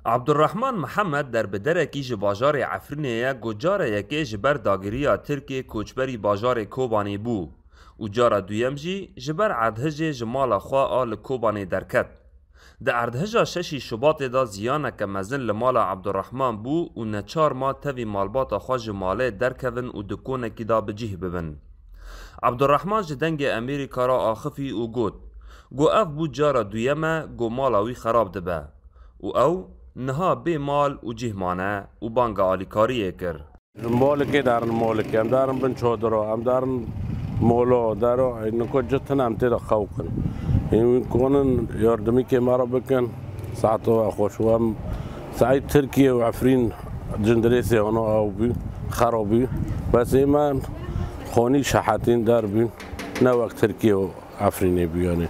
عبدالرحمن محمد در بدرکی ج باجار عفرینه گوجار یکی جبر داگیریا ترکی کوچبری باجار کوبانی بو و جارا دویم جی جبر عدهج جمال خواه آل کوبانی درکت. در عدهجا ششی شباط دا زیانه که مزن لمال عبدالرحمن بو و نچار ما تاوی مالبات خواه جماله درکون و دکونه کی دا بجیه ببن. عبدالرحمن جدنگ امریکا را آخفی و گوت گو اف بو جارا دویمه گو مالاوی خراب دبه و او نها بی مال و جهمانه و بانگ آلیکاریه کر. مالکی دارن مالکی هم دارن بن چادرها هم دارن مولا دارن این که جتن هم تیدا خوکن این کنن یاردمی که مرا بکن ساعت و خوش و هم سعید ترکیه و عفرین جندریسی آنها او بی خرابی بس ایمان خانی شحاتین دار بی نه وقت ترکیه و عفرینی بیانی.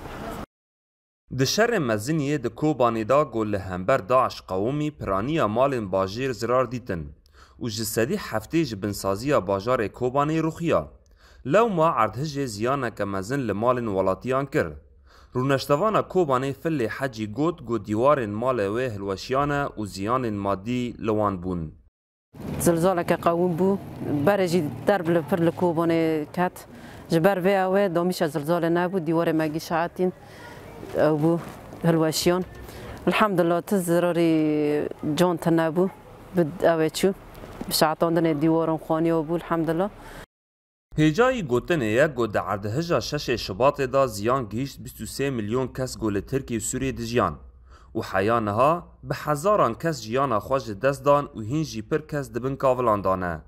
د شر مزنیه د کوبانی دا گل همبر داعش قومی پرانیا مالن باجیر زرار دیتن و جسدی هفته بنسازی باجار کوبانی روخیا لو ما عردهج زیانه که مزن لمالن ولاتیان کر رونشتوان کوبانی فل حجی گو دیوار مال و هلوشیانه و زیان مادی لوان بون. زلزال که قوم بو برجی درب لپر لکوبانی کت جبر و اوه دامیش زلزال نبود دیوار مگی شعاتین أبو هالواشيون الحمد لله تزراري جون تنابو بد أويتشو بشعطان دني ديوارم خاني أبو الحمد لله. هجای گوتنه گود عردهجا شش شباط دا زیان گیشت 23 میلیون کس گول ترکی و سوریه دجیان و حیانها به هزاران کس جیان خواج دست دان و هنجی پر کس دبن کاولان دانه.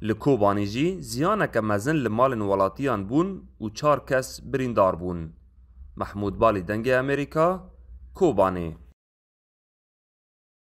لکوبانی جی زیانه که مزن لمالن ولاتیان بون و 4 کس بریندار بون. محمود بالی دنگ امریکا کوبانی